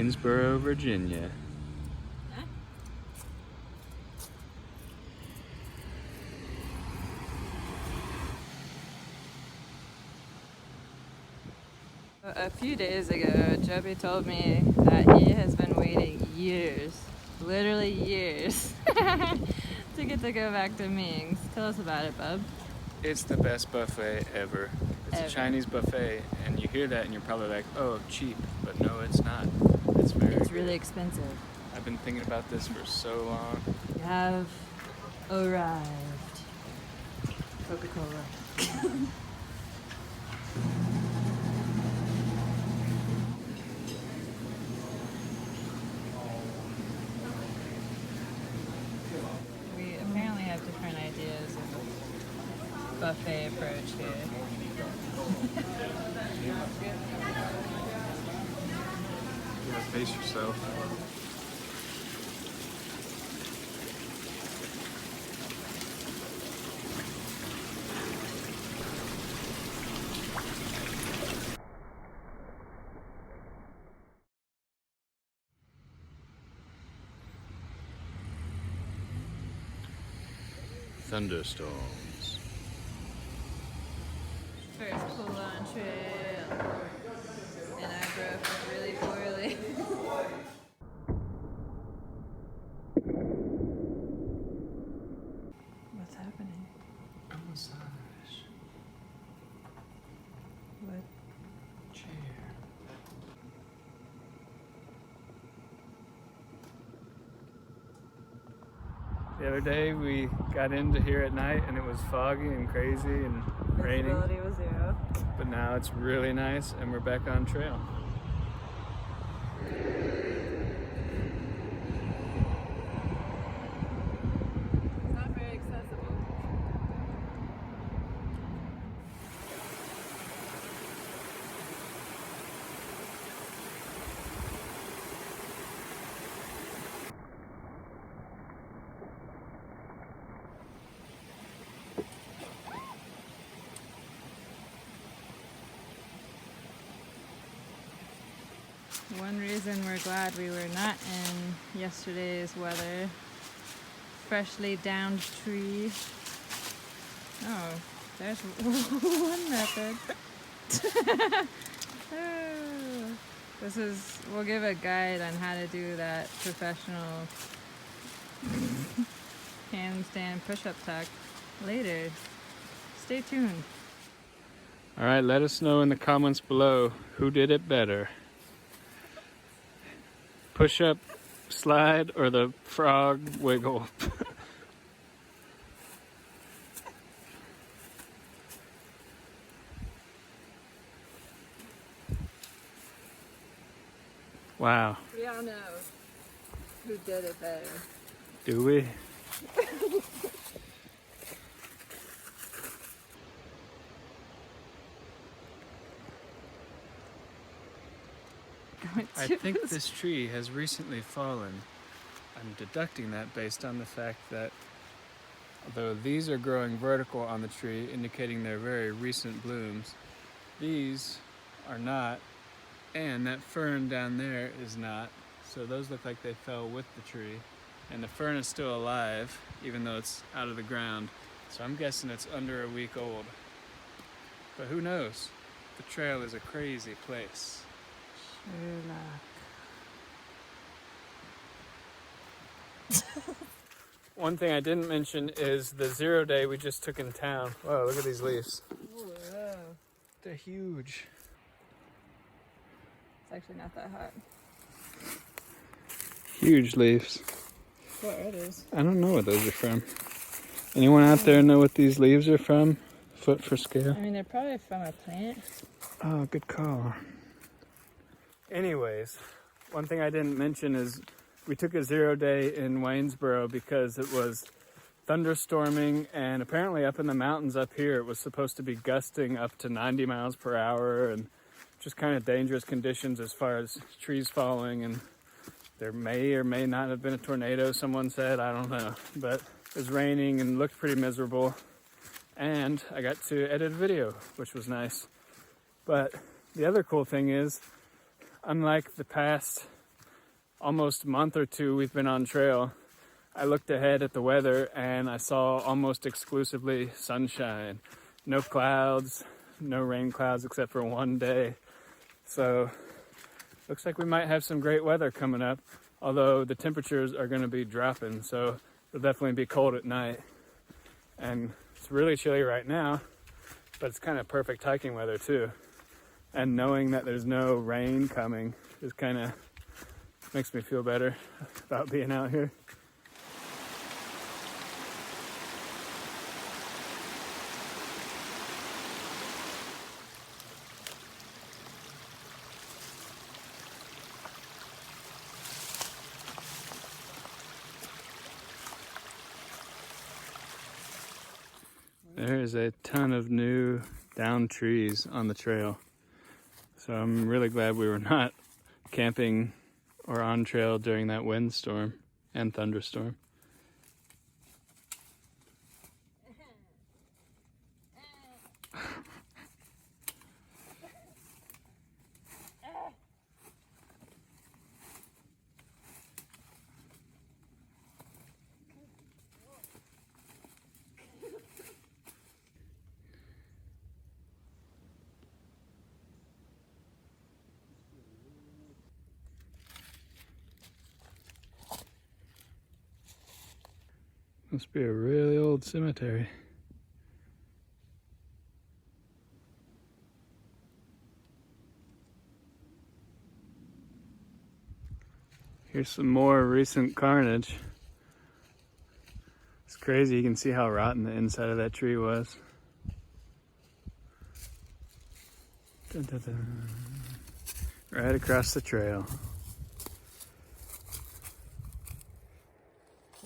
Waynesboro, Virginia. A few days ago, Joby told me that he has been waiting years, literally years, to get to go back to Ming's. Tell us about it, bub. It's the best buffet ever. It's a Chinese buffet, and you hear that and you're probably like, oh, cheap. But no, it's not. It's really expensive. I've been thinking about this for so long. You have arrived. Coca-Cola. We apparently have different ideas of buffet approach here. Yeah, pace yourself. Thunderstorms. First pull-on trail, and I broke really poorly. What's happening? A massage. What? Chair. The other day we got into here at night and it was foggy and crazy and raining. Visibility was 0. But now it's really nice and we're back on trail. It's not very accessible. One reason we're glad we were not in yesterday's weather. Freshly downed tree. Oh, there's one method. Oh, we'll give a guide on how to do that professional handstand push-up tuck later. Stay tuned. All right, let us know in the comments below who did it better. Push-up, slide, or the frog wiggle. Wow. We all know who did it better. Do we? I think this tree has recently fallen. I'm deducting that based on the fact that although these are growing vertical on the tree, indicating they're very recent blooms, these are not, and that fern down there is not. So those look like they fell with the tree, and the fern is still alive, even though it's out of the ground. So I'm guessing it's under a week old. But who knows? The trail is a crazy place. One thing I didn't mention is the 0 day we just took in town. Whoa, look at these leaves. Whoa. They're huge. It's actually not that hot. Huge leaves. What are those? I don't know what those are from. Anyone out there know what these leaves are from? Foot for scale? I mean, they're probably from a plant. Oh, good call. Anyways, one thing I didn't mention is we took a 0 day in Waynesboro because it was thunderstorming, and apparently up in the mountains up here it was supposed to be gusting up to 90 miles per hour and just kind of dangerous conditions as far as trees falling, and there may or may not have been a tornado, someone said, I don't know, but it was raining and looked pretty miserable, and I got to edit a video, which was nice. But the other cool thing is, unlike the past almost month or two we've been on trail, I looked ahead at the weather and I saw almost exclusively sunshine. No clouds, no rain clouds except for one day. So looks like we might have some great weather coming up, although the temperatures are going to be dropping, so it'll definitely be cold at night. And it's really chilly right now, but it's kind of perfect hiking weather too. And knowing that there's no rain coming is kind of makes me feel better about being out here. There is a ton of new downed trees on the trail. So I'm really glad we were not camping or on trail during that windstorm and thunderstorm. Must be a really old cemetery. Here's some more recent carnage. It's crazy, you can see how rotten the inside of that tree was. Dun, dun, dun. Right across the trail.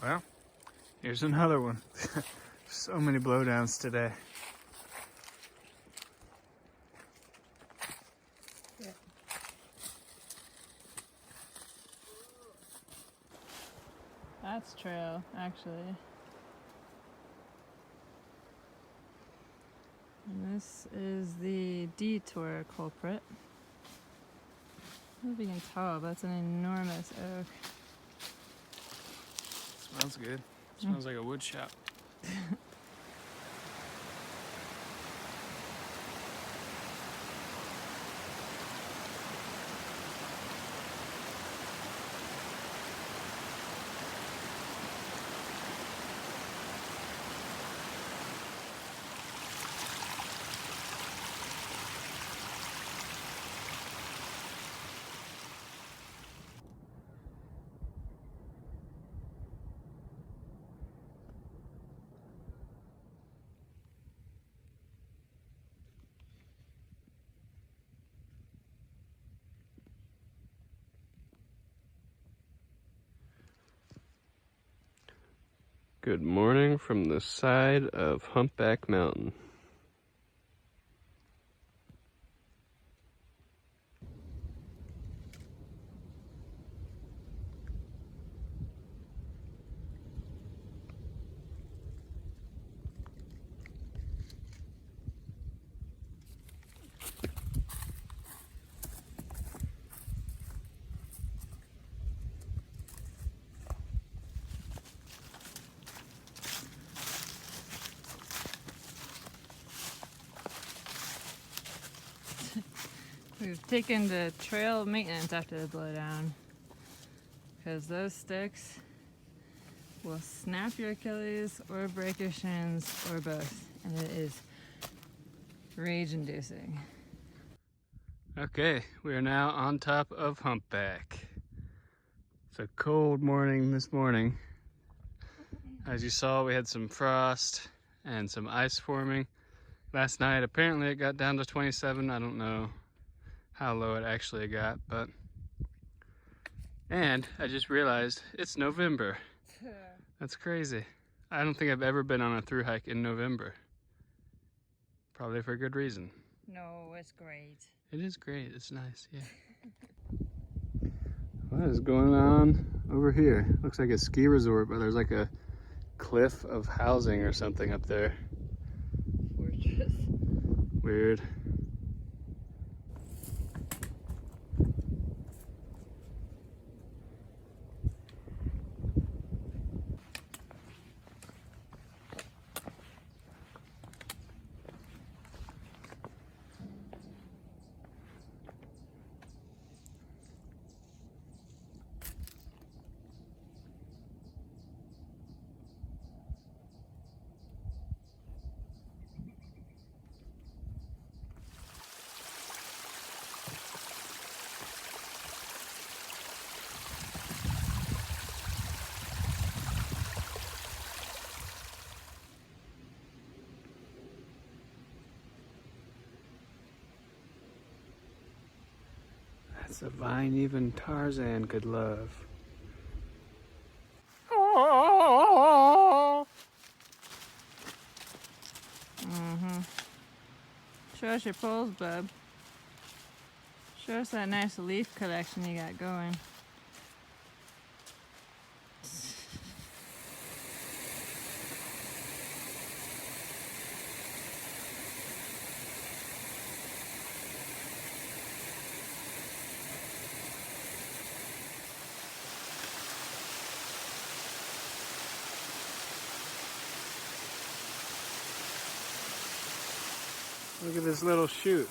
Well, here's another one. So many blowdowns today. Yeah. That's trail, actually. And this is the detour culprit. I don't know if you can tell, but it's an enormous oak. Smells good. Smells like a wood shop. Good morning from the side of Humpback Mountain. We've taken the trail maintenance after the blowdown because those sticks will snap your Achilles or break your shins or both, and it is rage-inducing. Okay, we are now on top of Humpback. It's a cold morning this morning. As you saw, we had some frost and some ice forming. Last night, apparently it got down to 27. I don't know how low it actually got, but... And I just realized it's November. That's crazy. I don't think I've ever been on a thru hike in November. Probably for good reason. No, it's great. It is great, it's nice, yeah. What is going on over here? Looks like a ski resort, but there's like a cliff of housing or something up there. Fortress. Weird. It's a vine even Tarzan could love. Show us your poles, bub. Show us that nice leaf collection you got going. Look at this little shoot.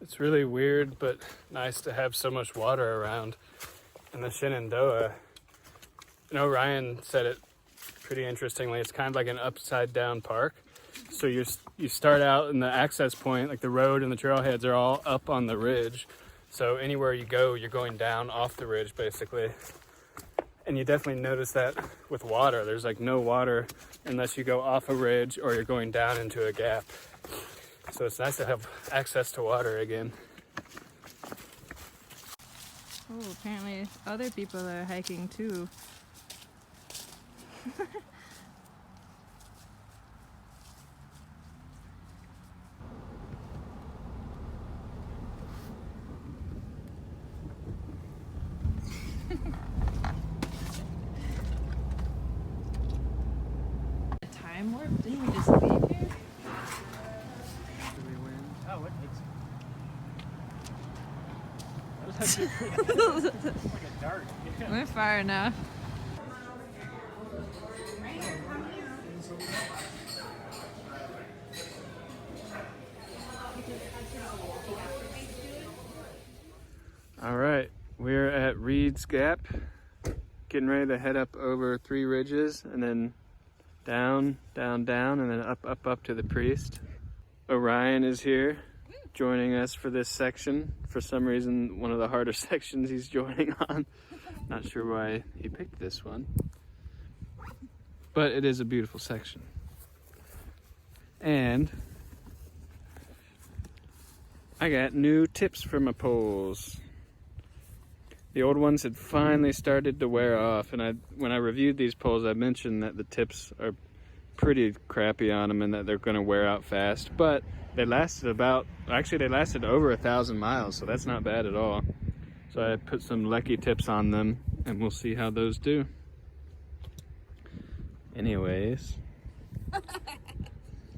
It's really weird, but nice to have so much water around in the Shenandoah. You know, Ryan said it pretty interestingly. It's kind of like an upside down park. So you start out in the access point, like the road and the trailheads are all up on the ridge. So anywhere you go, you're going down off the ridge basically. And you definitely notice that with water. There's like no water unless you go off a ridge or you're going down into a gap. So it's nice to have access to water again. Oh, apparently other people are hiking too. A time warp? Didn't we just leave here? Do we win? Oh, it makes it. It's like a dart. Yeah. We're far enough. All right, we're at Reed's Gap, getting ready to head up over 3 ridges and then down, down, down, and then up to the Priest. Orion is here joining us for this section. For some reason, one of the harder sections he's joining on. Not sure why he picked this one, but it is a beautiful section. And I got new tips for my poles. The old ones had finally started to wear off, and when I reviewed these poles, I mentioned that the tips are pretty crappy on them and that they're going to wear out fast, but they lasted over 1,000 miles, so that's not bad at all. So I put some Lecky tips on them, and we'll see how those do. Anyways,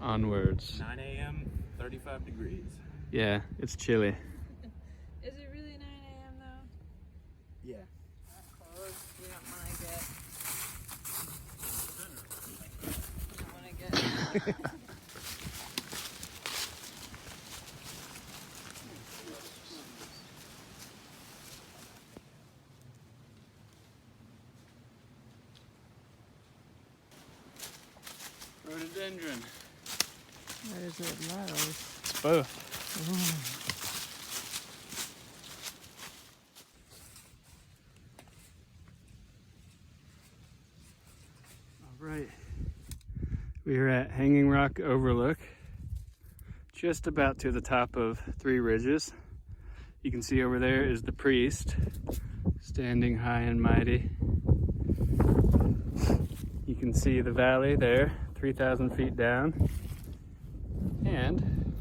onwards. 9 a.m., 35 degrees. Yeah, it's chilly. Is it really 9 a.m. though? Yeah. Not close. We don't want to get. Rhododendron. What is it, Lowe's? It's both. All right. We are at Hanging Rock Overlook, just about to the top of 3 ridges. You can see over there is the Priest, standing high and mighty. You can see the valley there, 3,000 feet down. And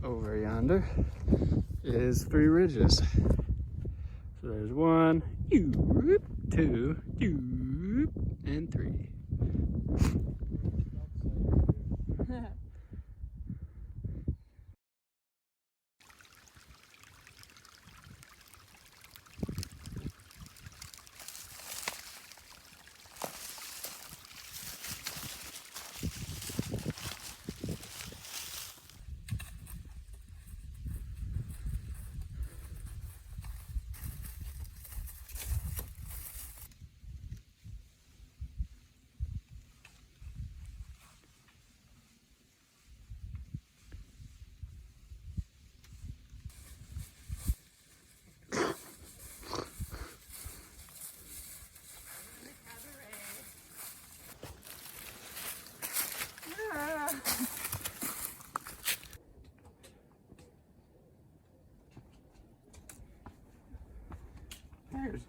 over yonder is 3 ridges. So there's 1, 2, and 3.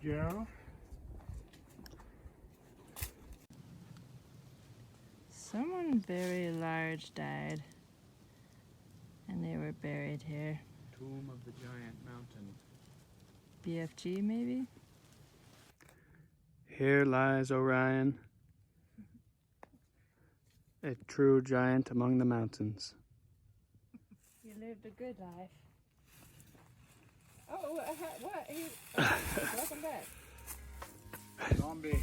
Joe. Someone very large died, and they were buried here. Tomb of the Giant Mountain. BFG, maybe? Here lies Orion, a true giant among the mountains. You lived a good life. Oh, what? Welcome back. Zombie.